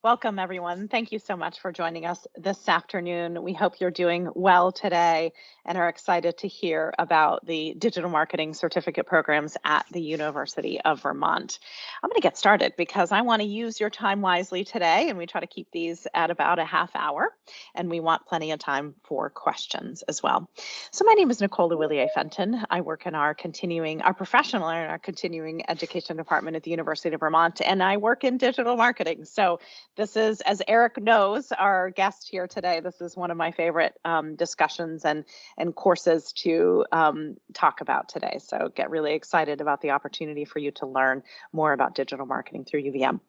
Welcome, everyone. Thank you so much for joining us this afternoon. We hope you're doing well today and are excited to hear about the digital marketing certificate programs at the University of Vermont. I'm going to get started because I want to use your time wisely today, and we try to keep these at about a half hour, and we want plenty of time for questions as well. So my name is Nicole Willier-Fenton. I work in our professional and our continuing education department at the University of Vermont, and I work in digital marketing. So this is, as Eric knows, our guest here today. This is one of my favorite discussions and courses to talk about today. So get really excited about the opportunity for you to learn more about digital marketing through UVM.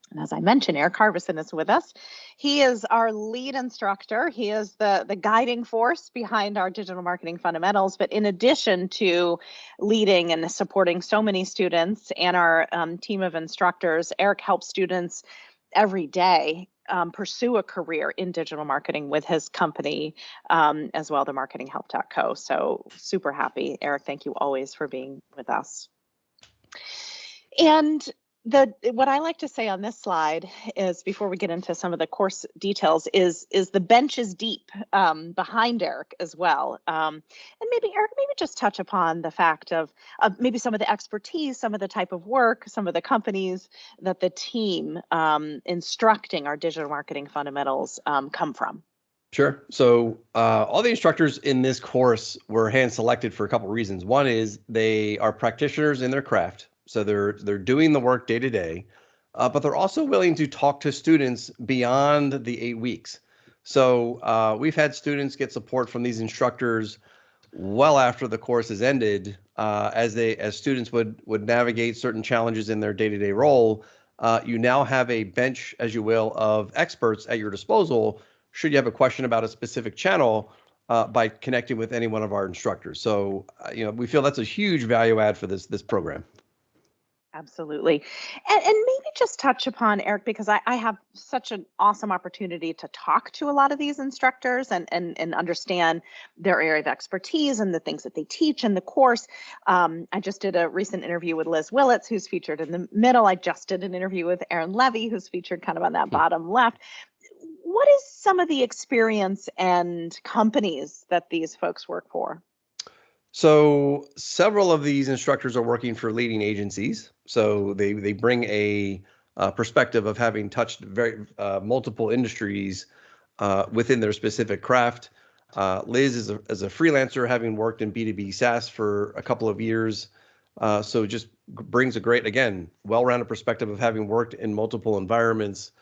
And as I mentioned, Eric Harvison is with us. He is our lead instructor. He is the guiding force behind our digital marketing fundamentals. But in addition to leading and supporting so many students and our team of instructors, Eric helps students every day pursue a career in digital marketing with his company as well, the marketinghelp.co. So super happy. Eric, thank you always for being with us. And what I like to say on this slide is, before we get into some of the course details, is the bench is deep behind Eric as well. And maybe Eric, just touch upon the fact of maybe some of the expertise, some of the type of work, some of the companies that the team instructing our digital marketing fundamentals come from. Sure. So all the instructors in this course were hand selected for a couple of reasons. One is they are practitioners in their craft. So they're doing the work day to day, but they're also willing to talk to students beyond the 8 weeks. So we've had students get support from these instructors well after the course has ended, as students would navigate certain challenges in their day-to-day role. You now have a bench, as you will, of experts at your disposal should you have a question about a specific channel by connecting with any one of our instructors. So we feel that's a huge value add for this program. Absolutely. And maybe just touch upon, Eric, because I have such an awesome opportunity to talk to a lot of these instructors and understand their area of expertise and the things that they teach in the course. I just did a recent interview with Liz Willits, who's featured in the middle. I just did an interview with Aaron Levy, who's featured kind of on that bottom left. What is some of the experience and companies that these folks work for? So several of these instructors are working for leading agencies. So they bring a perspective of having touched very multiple industries within their specific craft. Liz is a freelancer, having worked in B2B SaaS for a couple of years. So just brings a great, again, well-rounded perspective of having worked in multiple environments.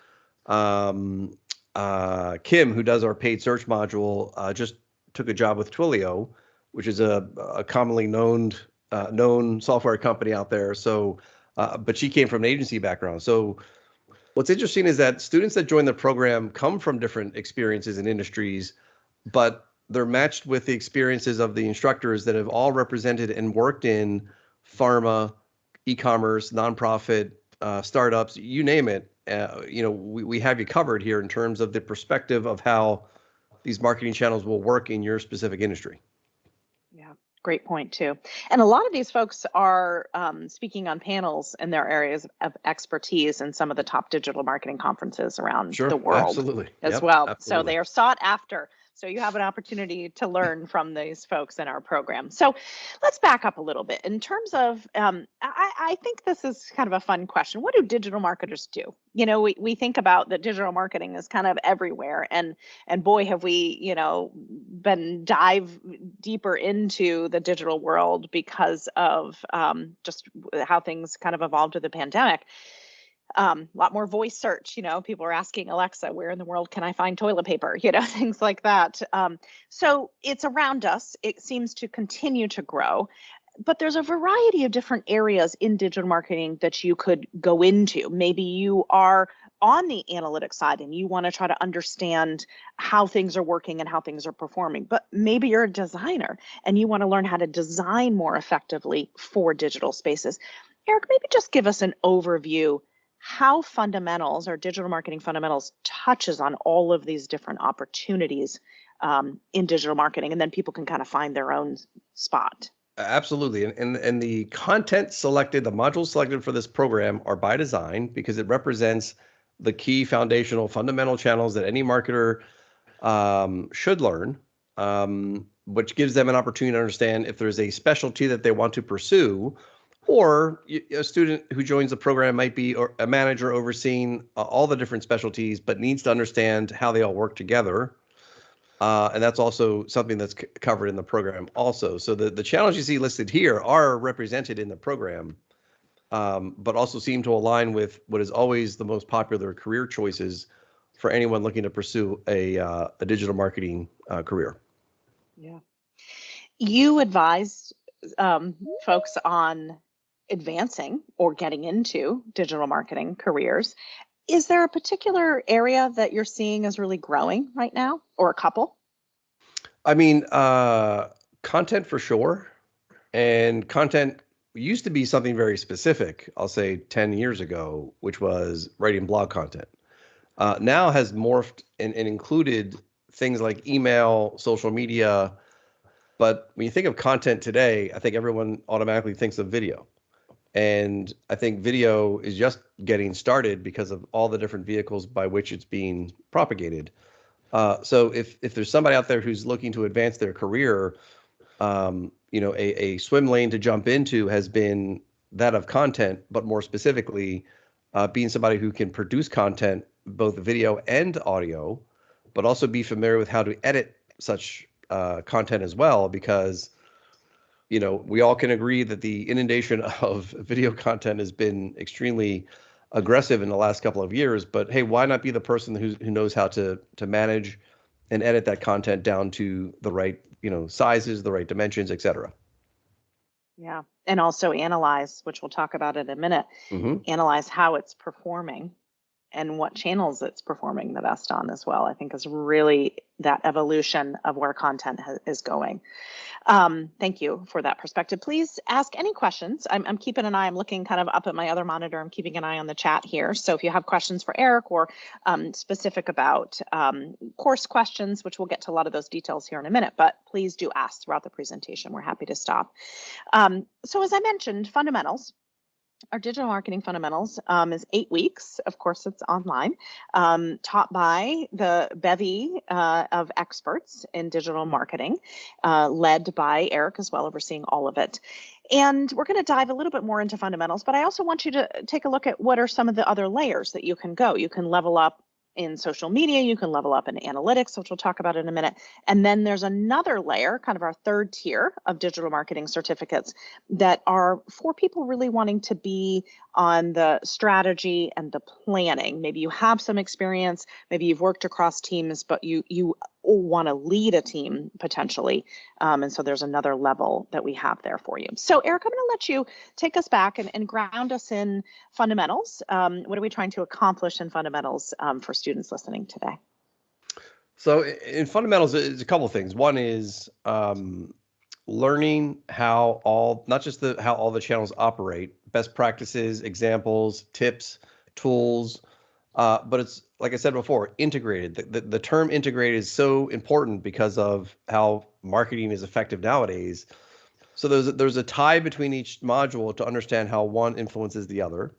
Kim, who does our paid search module, just took a job with Twilio, which is a commonly known software company out there. So, but she came from an agency background. So what's interesting is that students that join the program come from different experiences and industries, but they're matched with the experiences of the instructors that have all represented and worked in pharma, e-commerce, nonprofit, startups, you name it. We have you covered here in terms of the perspective of how these marketing channels will work in your specific industry. Yeah, great point too. And a lot of these folks are speaking on panels in their areas of expertise in some of the top digital marketing conferences around the world. Absolutely. As well. Absolutely. So they are sought after. So you have an opportunity to learn from these folks in our program. So let's back up a little bit. In terms of, I think this is kind of a fun question. What do digital marketers do? We think about that digital marketing is kind of everywhere. And boy, have we, been dive deeper into the digital world because of just how things kind of evolved with the pandemic. A lot more voice search, people are asking Alexa, where in the world can I find toilet paper, things like that. So it's around us. It seems to continue to grow, but there's a variety of different areas in digital marketing that you could go into. Maybe you are on the analytics side and you want to try to understand how things are working and how things are performing, but maybe you're a designer and you want to learn how to design more effectively for digital spaces. Eric, maybe just give us an overview how fundamentals or digital marketing fundamentals touches on all of these different opportunities in digital marketing, and then people can kind of find their own spot. Absolutely. And the content selected, the modules selected for this program are by design because it represents the key foundational fundamental channels that any marketer should learn, which gives them an opportunity to understand if there's a specialty that they want to pursue, or a student who joins the program might be a manager overseeing all the different specialties, but needs to understand how they all work together. And that's also something that's covered in the program also. So the challenges you see listed here are represented in the program, but also seem to align with what is always the most popular career choices for anyone looking to pursue a digital marketing career. Yeah. You advised folks on advancing or getting into digital marketing careers. Is there a particular area that you're seeing is really growing right now, or a couple? I mean, content for sure. And content used to be something very specific, I'll say 10 years ago, which was writing blog content. Now has morphed and included things like email, social media. But when you think of content today, I think everyone automatically thinks of video. And I think video is just getting started because of all the different vehicles by which it's being propagated. So if there's somebody out there who's looking to advance their career, a swim lane to jump into has been that of content, but more specifically, being somebody who can produce content, both video and audio, but also be familiar with how to edit such content as well, because we all can agree that the inundation of video content has been extremely aggressive in the last couple of years. But hey, why not be the person who knows how to manage and edit that content down to the right sizes, the right dimensions, et cetera. Yeah. And also analyze, which we'll talk about in a minute, analyze how it's performing and what channels it's performing the best on as well, I think is really that evolution of where content is going. Thank you for that perspective. Please ask any questions. I'm keeping an eye. I'm looking kind of up at my other monitor. I'm keeping an eye on the chat here. So if you have questions for Eric or specific about course questions, which we'll get to a lot of those details here in a minute, but please do ask throughout the presentation. We're happy to stop. So as I mentioned, fundamentals. Our digital marketing fundamentals is 8 weeks. Of course, it's online, taught by the bevy of experts in digital marketing, led by Eric as well, overseeing all of it. And we're going to dive a little bit more into fundamentals, but I also want you to take a look at what are some of the other layers that you can go. You can level up in social media, you can level up in analytics, which we'll talk about in a minute. And then there's another layer, kind of our third tier of digital marketing certificates that are for people really wanting to be on the strategy and the planning. Maybe you have some experience, maybe you've worked across teams, but you want to lead a team potentially. And so there's another level that we have there for you. So Eric, I'm going to let you take us back and ground us in fundamentals. What are we trying to accomplish in fundamentals for students listening today? So in fundamentals, it's a couple of things. One is learning how not just how all the channels operate, best practices, examples, tips, tools, but it's, like I said before, integrated. The term integrated is so important because of how marketing is effective nowadays. So there's a tie between each module to understand how one influences the other.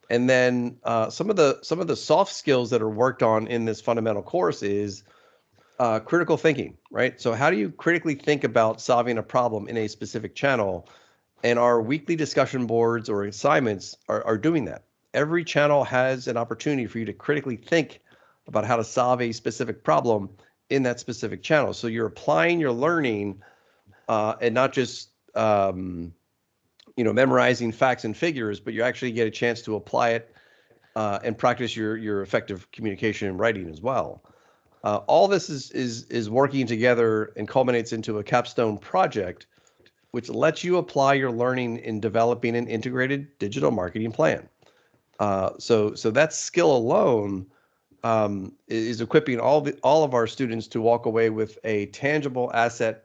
And then some of the soft skills that are worked on in this fundamental course is critical thinking, right? So how do you critically think about solving a problem in a specific channel? And our weekly discussion boards or assignments are doing that. Every channel has an opportunity for you to critically think about how to solve a specific problem in that specific channel. So you're applying your learning and not just memorizing facts and figures, but you actually get a chance to apply it and practice your effective communication and writing as well. All this is working together and culminates into a Capstone project, which lets you apply your learning in developing an integrated digital marketing plan. So that skill alone is equipping all of our students to walk away with a tangible asset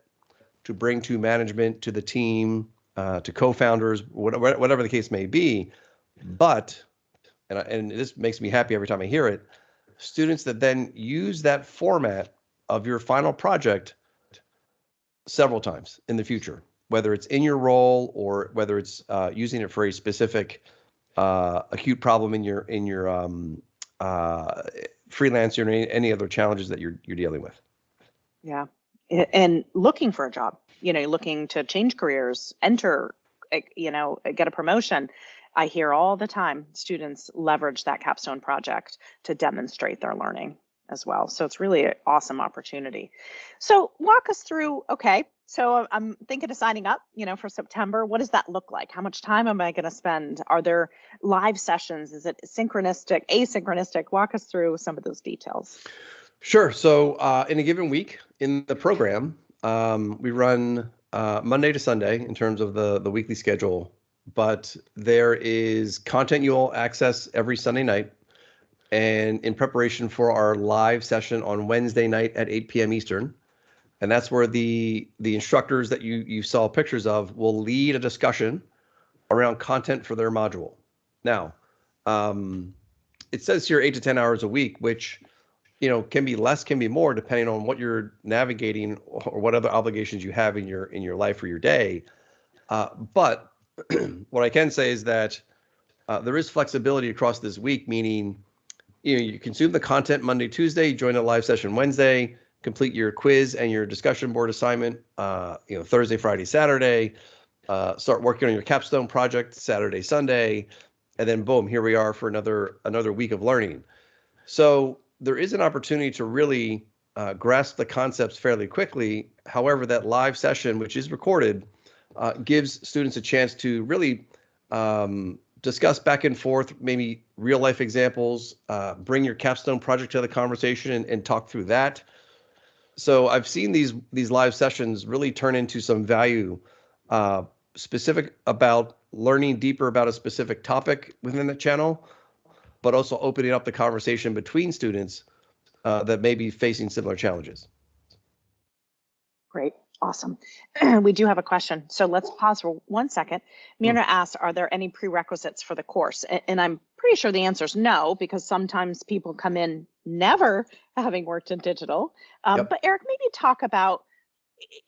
to bring to management, to the team, to co-founders, whatever the case may be. But, and this makes me happy every time I hear it, students that then use that format of your final project several times in the future, whether it's in your role or whether it's using it for a specific acute problem in your freelancing or any other challenges that you're dealing with. Yeah. And looking for a job, looking to change careers, enter, get a promotion. I hear all the time students leverage that capstone project to demonstrate their learning as well. So it's really an awesome opportunity. So walk us through, okay, so I'm thinking of signing up, for September. What does that look like? How much time am I going to spend? Are there live sessions? Is it synchronistic, asynchronistic? Walk us through some of those details. Sure. So in a given week in the program, we run Monday to Sunday in terms of the weekly schedule, but there is content you'll access every Sunday night. And in preparation for our live session on Wednesday night at 8 p.m. Eastern, and that's where the instructors that you saw pictures of will lead a discussion around content for their module. Now, it says here 8 to 10 hours a week, which can be less, can be more, depending on what you're navigating or what other obligations you have in your life or your day. But what I can say is that there is flexibility across this week, meaning you consume the content Monday, Tuesday, join a live session Wednesday, complete your quiz and your discussion board assignment, Thursday, Friday, Saturday, start working on your capstone project Saturday, Sunday, and then boom, here we are for another week of learning. So there is an opportunity to really grasp the concepts fairly quickly. However, that live session, which is recorded, gives students a chance to really discuss back and forth, maybe real life examples, bring your capstone project to the conversation and talk through that. So I've seen these live sessions really turn into some value specific about learning deeper about a specific topic within the channel, but also opening up the conversation between students that may be facing similar challenges. Great. Awesome. We do have a question. So let's pause for 1 second. Myrna asked, are there any prerequisites for the course? And I'm pretty sure the answer is no, because sometimes people come in never having worked in digital. Yep. But Eric, maybe talk about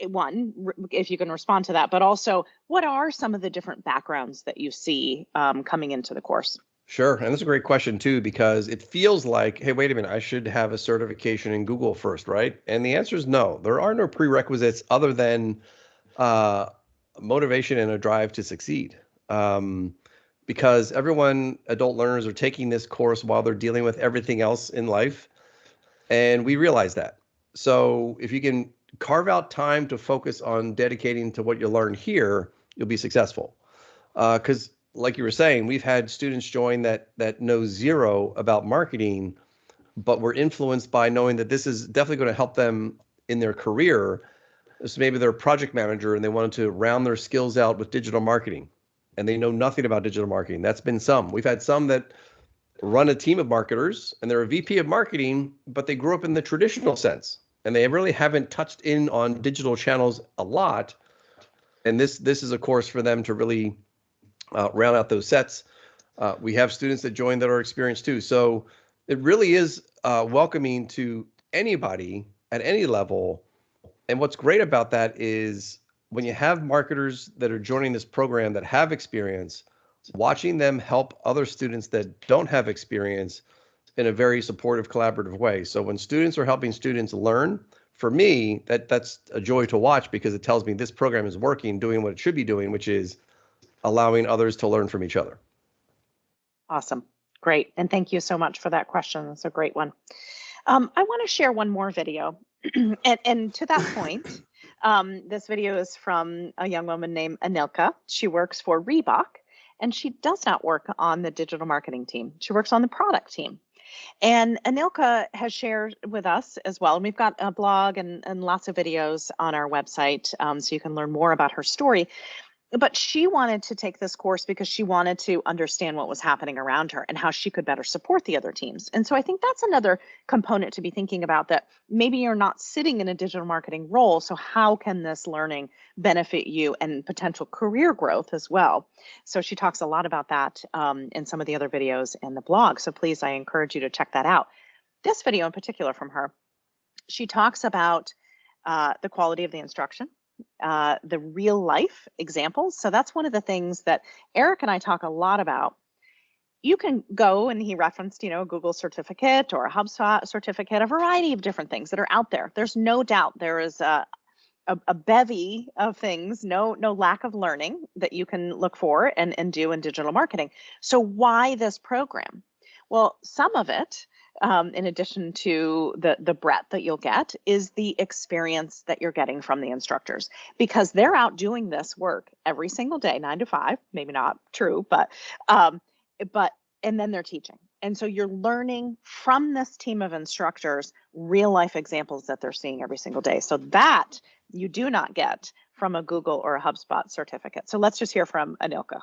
one, if you can respond to that, but also what are some of the different backgrounds that you see coming into the course? Sure. And that's a great question too, because it feels like, hey, wait a minute, I should have a certification in Google first, right? And the answer is no. There are no prerequisites other than motivation and a drive to succeed. Because adult learners are taking this course while they're dealing with everything else in life. And we realize that. So if you can carve out time to focus on dedicating to what you learn here, you'll be successful. Because like you were saying, we've had students join that know zero about marketing, but were influenced by knowing that this is definitely going to help them in their career. So maybe they're a project manager and they wanted to round their skills out with digital marketing, and they know nothing about digital marketing. That's been some. We've had some that run a team of marketers and they're a VP of marketing, but they grew up in the traditional sense and they really haven't touched in on digital channels a lot. And this is a course for them to really round out those sets. We have students that join that are experienced too. So it really is welcoming to anybody at any level. And what's great about that is when you have marketers that are joining this program that have experience, watching them help other students that don't have experience in a very supportive, collaborative way. So when students are helping students learn, for me, that's a joy to watch because it tells me this program is working, doing what it should be doing, which is allowing others to learn from each other. Awesome. Great. And thank you so much for that question. That's a great one. I want to share one more video. and to that point, this video is from a young woman named Anilka. She works for Reebok, and she does not work on the digital marketing team. She works on the product team. And Anilka has shared with us as well. And we've got a blog and lots of videos on our website, so you can learn more about her story. But she wanted to take this course because she wanted to understand what was happening around her and how she could better support the other teams. And so I think that's another component to be thinking about, that maybe you're not sitting in a digital marketing role. So how can this learning benefit you and potential career growth as well? So she talks a lot about that in some of the other videos in the blog. So please, I encourage you to check that out. This video in particular from her, she talks about the quality of the instruction, the real life examples. So that's one of the things that Eric and I talk a lot about. you can go, and he referenced, a Google certificate or a HubSpot certificate, a variety of different things that are out there. There's no doubt there is a bevy of things, no lack of learning that you can look for and do in digital marketing. So why this program? Well, some of it, in addition to the breadth that you'll get, is the experience that you're getting from the instructors, because they're out doing this work every single day, 9 to 5, maybe not true, but and then they're teaching. And so you're learning from this team of instructors real life examples that they're seeing every single day. So that you do not get from a Google or a HubSpot certificate. So let's just hear from Anilka.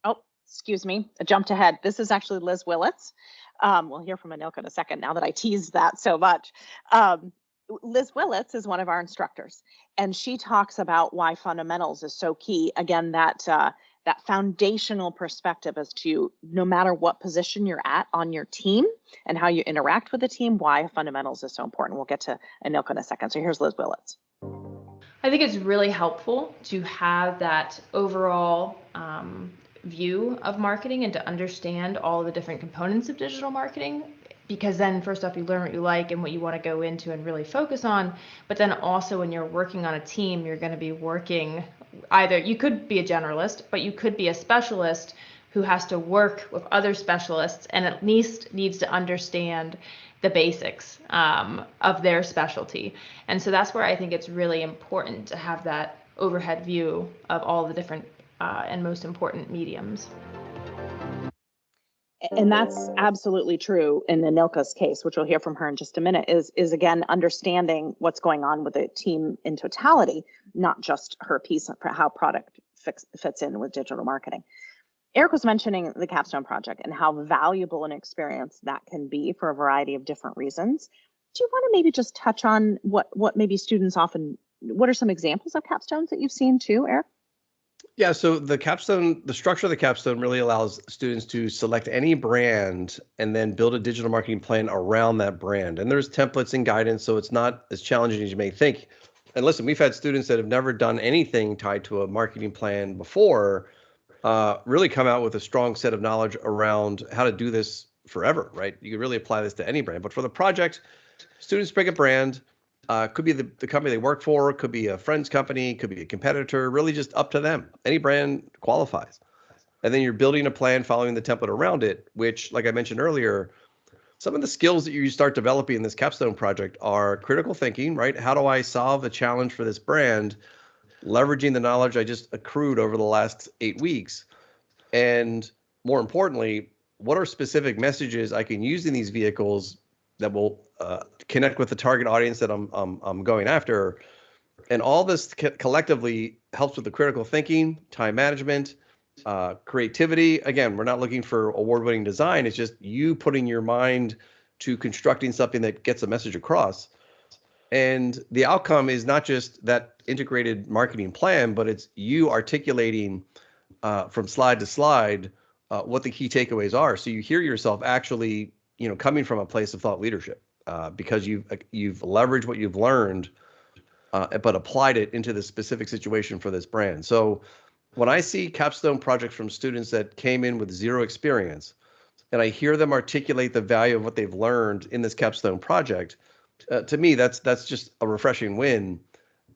Oh, excuse me, I jumped ahead. This is actually Liz Willits. We'll hear from Anilka in a second now that I teased that so much. Liz Willits is one of our instructors, and she talks about why fundamentals is so key. Again, that foundational perspective as to no matter what position you're at on your team and how you interact with the team, why fundamentals is so important. We'll get to Anilka in a second. So here's Liz Willits. I think it's really helpful to have that overall view of marketing and to understand all the different components of digital marketing, because then first off, you learn what you like and what you want to go into and really focus on. But then also when you're working on a team, you're going to be working, either you could be a generalist, but you could be a specialist who has to work with other specialists and at least needs to understand the basics of their specialty. And so that's where I think it's really important to have that overhead view of all the different and most important mediums. And that's absolutely true in Anilka's case, which we'll hear from her in just a minute, is again, understanding what's going on with the team in totality, not just her piece of how product fits in with digital marketing. Eric was mentioning the Capstone project and how valuable an experience that can be for a variety of different reasons. Do you want to maybe just touch on what maybe students often, what are some examples of capstones that you've seen too, Eric? Yeah, so the structure of the capstone really allows students to select any brand and then build a digital marketing plan around that brand. And there's templates and guidance, so it's not as challenging as you may think. And listen, we've had students that have never done anything tied to a marketing plan before, really come out with a strong set of knowledge around how to do this forever, right? You can really apply this to any brand. But for the project, students pick a brand. Could be the company they work for, could be a friend's company, could be a competitor, really just up to them. Any brand qualifies. And then you're building a plan following the template around it, which, like I mentioned earlier, some of the skills that you start developing in this capstone project are critical thinking, right? How do I solve a challenge for this brand, leveraging the knowledge I just accrued over the last 8 weeks? And more importantly, what are specific messages I can use in these vehicles that will connect with the target audience that I'm going after? And all this collectively helps with the critical thinking, time management, creativity. Again, we're not looking for award-winning design. It's just you putting your mind to constructing something that gets a message across. And the outcome is not just that integrated marketing plan, but it's you articulating from slide to slide what the key takeaways are. So you hear yourself actually, coming from a place of thought leadership, because you've leveraged what you've learned, but applied it into the specific situation for this brand. So when I see capstone projects from students that came in with zero experience, and I hear them articulate the value of what they've learned in this capstone project, to me, that's just a refreshing win.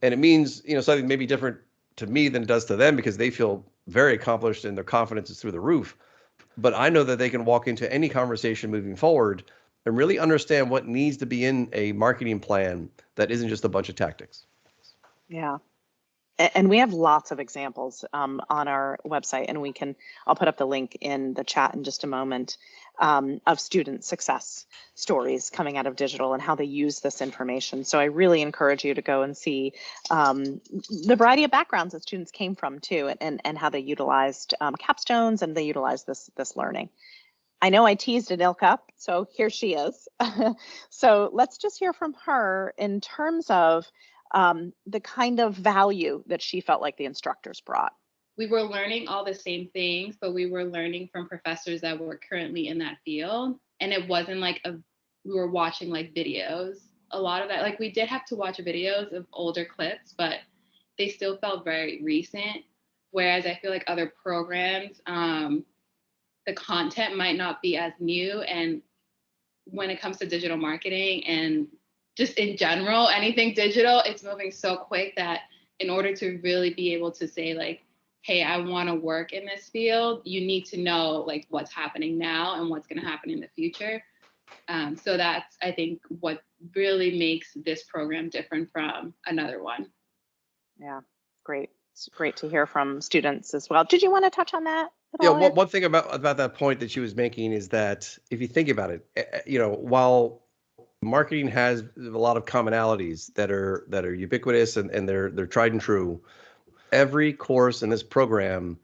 And it means, something maybe different to me than it does to them, because they feel very accomplished and their confidence is through the roof. But I know that they can walk into any conversation moving forward and really understand what needs to be in a marketing plan that isn't just a bunch of tactics. Yeah. And we have lots of examples on our website, and I'll put up the link in the chat in just a moment, of student success stories coming out of digital and how they use this information. So I really encourage you to go and see the variety of backgrounds that students came from too, and how they utilized capstones and they utilized this learning. I know I teased Anilka, so here she is. So let's just hear from her in terms of the kind of value that she felt like the instructors brought. We were learning all the same things, but we were learning from professors that were currently in that field. And it wasn't like we were watching like videos. a lot of that, like we did have to watch videos of older clips, but they still felt very recent. Whereas I feel like other programs, the content might not be as new. And when it comes to digital marketing and just in general, anything digital, it's moving so quick that in order to really be able to say like, hey, I want to work in this field, you need to know like what's happening now and what's going to happen in the future. So that's, I think, what really makes this program different from another one. Yeah, great. It's great to hear from students as well. Did you want to touch on that at Yeah, all, Ed? one thing about that point that she was making is that if you think about it, while marketing has a lot of commonalities that are ubiquitous and they're tried and true, every course in this program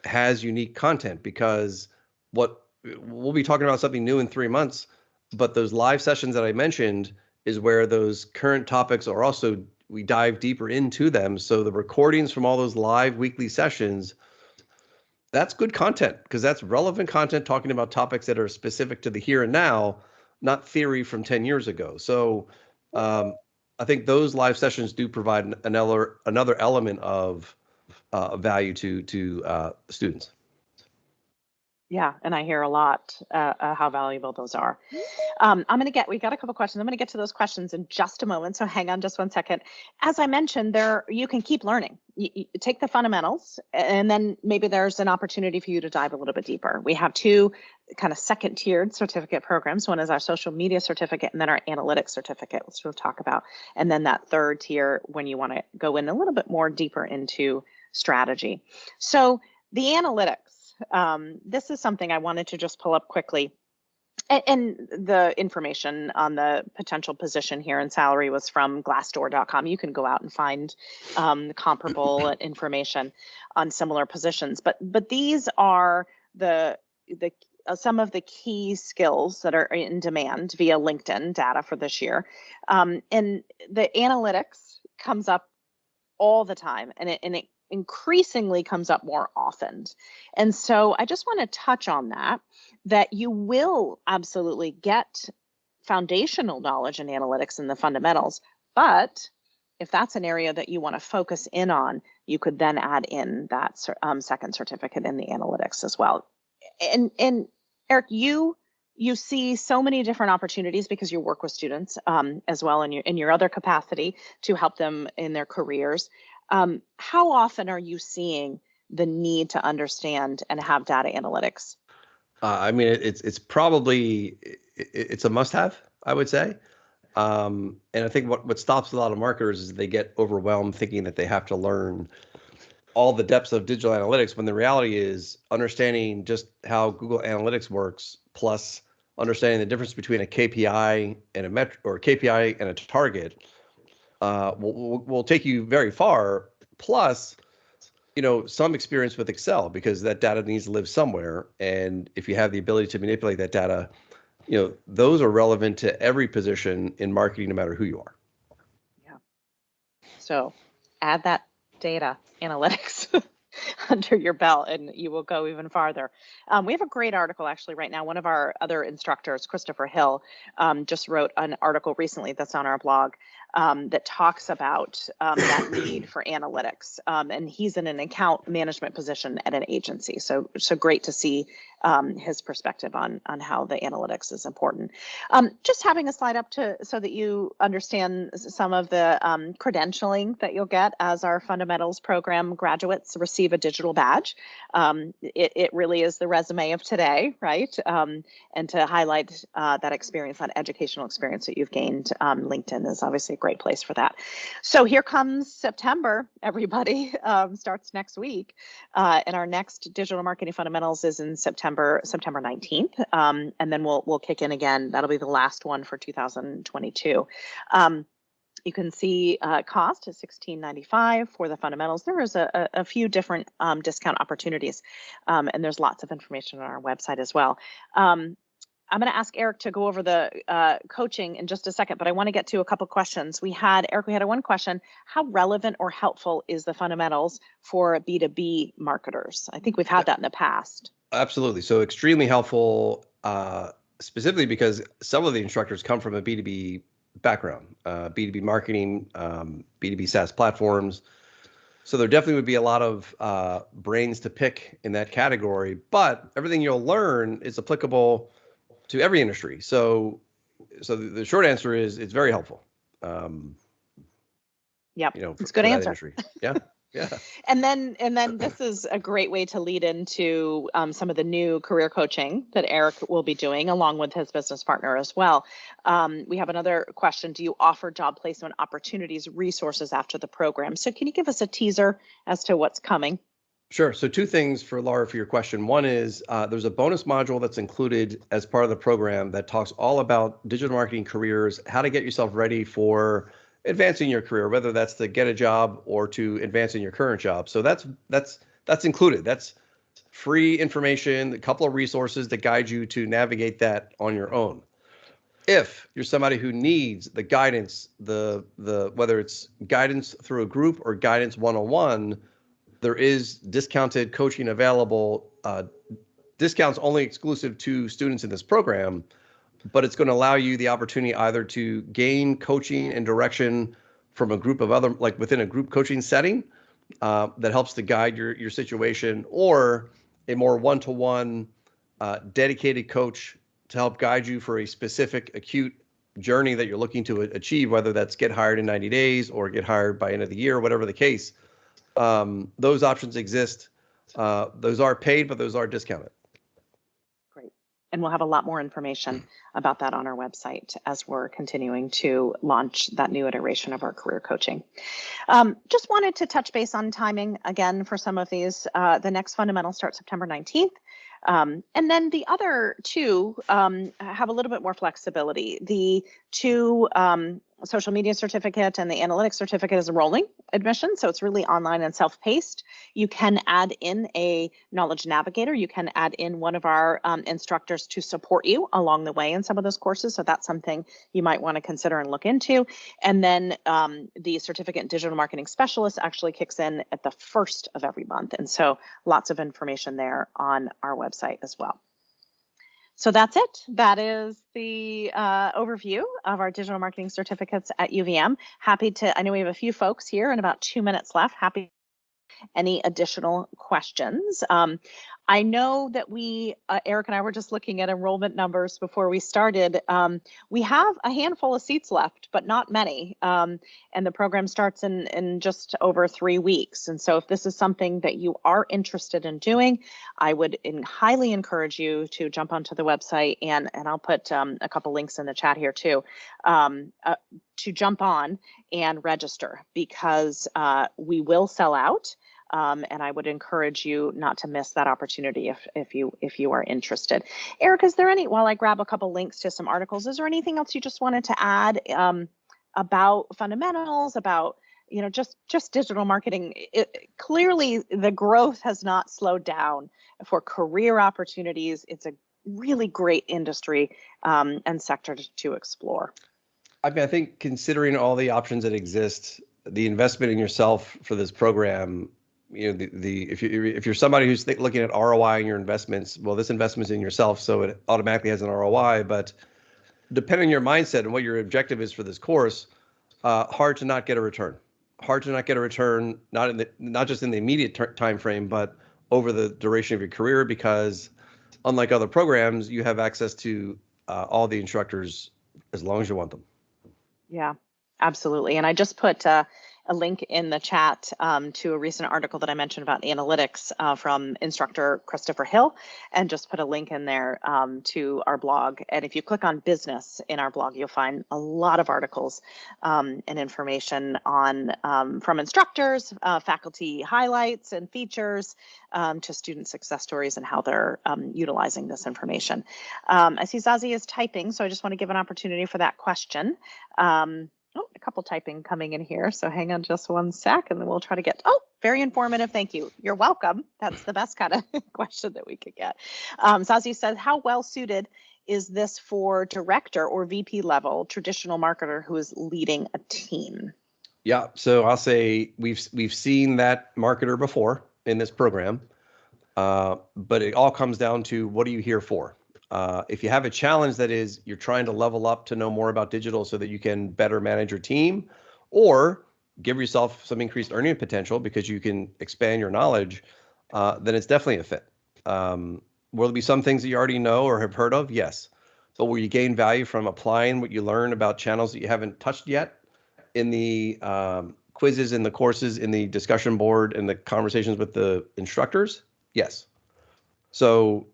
has unique content because what we'll be talking about something new in 3 months, but those live sessions that I mentioned is where those current topics are also, we dive deeper into them. So the recordings from all those live weekly sessions, that's good content because that's relevant content talking about topics that are specific to the here and now, not theory from 10 years ago. So I think those live sessions do provide another element of value to students. Yeah, and I hear a lot how valuable those are. We've got a couple questions. I'm going to get to those questions in just a moment. So hang on just one second. As I mentioned, you can keep learning. You take the fundamentals, and then maybe there's an opportunity for you to dive a little bit deeper. We have two kind of second-tiered certificate programs. One is our social media certificate, and then our analytics certificate, which we'll talk about. And then that third tier when you want to go in a little bit more deeper into strategy. So the analytics. This is something I wanted to just pull up quickly. And the information on the potential position here and salary was from glassdoor.com. You can go out and find comparable information on similar positions. But these are the some of the key skills that are in demand via LinkedIn data for this year. And the analytics comes up all the time, and it increasingly comes up more often. And so I just want to touch on that you will absolutely get foundational knowledge in analytics and the fundamentals, but if that's an area that you want to focus in on, you could then add in that second certificate in the analytics as well. And Eric, you see so many different opportunities because you work with students as well in your other capacity to help them in their careers. How often are you seeing the need to understand and have data analytics? I mean, it's probably it's a must-have, I would say. And I think what stops a lot of marketers is they get overwhelmed thinking that they have to learn all the depths of digital analytics when the reality is understanding just how Google Analytics works, plus understanding the difference between a KPI and a metric, or a KPI and a target, will take you very far. Plus, some experience with Excel, because that data needs to live somewhere. And if you have the ability to manipulate that data, those are relevant to every position in marketing, no matter who you are. Yeah. So add that data analytics under your belt and you will go even farther. We have a great article actually right now. One of our other instructors, Christopher Hill, just wrote an article recently that's on our blog that talks about that need for analytics. And he's in an account management position at an agency. So great to see his perspective on how the analytics is important. Just having a slide up so that you understand some of the credentialing that you'll get as our fundamentals program graduates receive a digital badge. It really is the resume of today, right? And to highlight that experience, that educational experience that you've gained, LinkedIn is obviously a great place for that. So here comes September, everybody, starts next week. And our next digital marketing fundamentals is in September 19th. And then we'll kick in again. That'll be the last one for 2022. You can see cost is $16.95 for the fundamentals. There is a few different discount opportunities, and there's lots of information on our website as well. I'm going to ask Eric to go over the coaching in just a second, but I want to get to a couple questions. Eric, we had one question. How relevant or helpful is the fundamentals for B2B marketers? I think we've had that in the past. Absolutely. So extremely helpful, specifically because some of the instructors come from a B2B background, B2B marketing, B2B SaaS platforms. So there definitely would be a lot of brains to pick in that category, but everything you'll learn is applicable to every industry. So the short answer is it's very helpful. Yep, You know, it's a good that answer. industry. Yeah. Yeah. And then this is a great way to lead into some of the new career coaching that Eric will be doing along with his business partner as well. We have another question. Do you offer job placement opportunities, resources after the program? So can you give us a teaser as to what's coming? Sure. So two things for Laura for your question. One is there's a bonus module that's included as part of the program that talks all about digital marketing careers, how to get yourself ready for advancing your career, whether that's to get a job or to advance in your current job. So that's included. That's free information, a couple of resources that guide you to navigate that on your own. If you're somebody who needs the guidance, the whether it's guidance through a group or guidance one-on-one, there is discounted coaching available, discounts only exclusive to students in this program, but it's going to allow you the opportunity either to gain coaching and direction from a group of other, like within a group coaching setting that helps to guide your situation, or a more one-to-one dedicated coach to help guide you for a specific acute journey that you're looking to achieve, whether that's get hired in 90 days or get hired by end of the year, whatever the case. Those options exist. Those are paid, but those are discounted. Great. And we'll have a lot more information about that on our website as we're continuing to launch that new iteration of our career coaching. Just wanted to touch base on timing again for some of these. The next fundamental starts September 19th. And then the other two have a little bit more flexibility. The two social media certificate and the analytics certificate is a rolling admission, so it's really online and self-paced. You can add in a knowledge navigator. You can add in one of our instructors to support you along the way in some of those courses. So that's something you might want to consider and look into. And then the certificate in digital marketing specialist actually kicks in at the first of every month. And so lots of information there on our website as well. So that's it. That is the overview of our digital marketing certificates at UVM. Happy to, I know we have a few folks here and about 2 minutes left. Happy any additional questions. I know that Eric and I were just looking at enrollment numbers before we started. We have a handful of seats left, but not many. And the program starts in just over 3 weeks. And so if this is something that you are interested in doing, I would highly encourage you to jump onto the website, and I'll put a couple links in the chat here too, to jump on and register, because we will sell out. And I would encourage you not to miss that opportunity if you are interested. Eric, is there while I grab a couple links to some articles, is there anything else you just wanted to add about fundamentals, about just digital marketing? Clearly, the growth has not slowed down for career opportunities. It's a really great industry and sector to explore. I mean, I think considering all the options that exist, the investment in yourself for this program, if you're somebody who's looking at ROI in your investments, well, this investment's in yourself, so it automatically has an ROI. But depending on your mindset and what your objective is for this course, hard to not get a return. Hard to not get a return, not just in the immediate time frame, but over the duration of your career, because unlike other programs, you have access to all the instructors as long as you want them. Yeah, absolutely. And I just put a link in the chat to a recent article that I mentioned about analytics from instructor Christopher Hill, and just put a link in there to our blog. And if you click on business in our blog, you'll find a lot of articles and information on from instructors, faculty highlights and features, to student success stories and how they're utilizing this information. I see Zazie is typing, so I just want to give an opportunity for that question. A couple typing coming in here, so hang on just 1 sec, and then we'll try to get. Very informative. Thank you. You're welcome. That's the best kind of question that we could get. Zazie says, how well suited is this for director or VP level traditional marketer who is leading a team? Yeah, so I'll say we've seen that marketer before in this program, but it all comes down to, what are you here for? If you have a challenge that is you're trying to level up to know more about digital so that you can better manage your team, or give yourself some increased earning potential because you can expand your knowledge, then it's definitely a fit. Will there be some things that you already know or have heard of? Yes. But will you gain value from applying what you learn about channels that you haven't touched yet in the quizzes, in the courses, in the discussion board, in the conversations with the instructors? Yes. So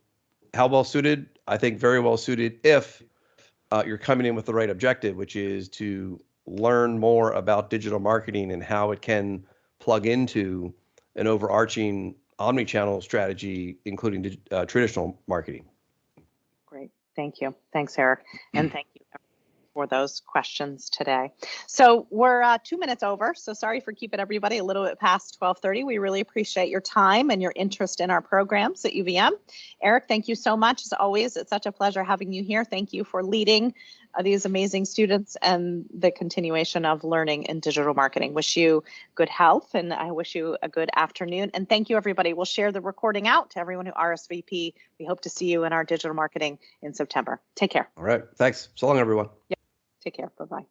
how well suited? I think very well suited if you're coming in with the right objective, which is to learn more about digital marketing and how it can plug into an overarching omni-channel strategy, including traditional marketing. Great. Thank you. Thanks, Eric. And thank you for those questions today. So we're 2 minutes over. So sorry for keeping everybody a little bit past 12:30. We really appreciate your time and your interest in our programs at UVM. Eric, thank you so much. As always, it's such a pleasure having you here. Thank you for leading these amazing students and the continuation of learning in digital marketing. Wish you good health, and I wish you a good afternoon. And thank you, everybody. We'll share the recording out to everyone who RSVP. We hope to see you in our digital marketing in September. Take care. All right. Thanks. So long, everyone. Take care. Bye-bye.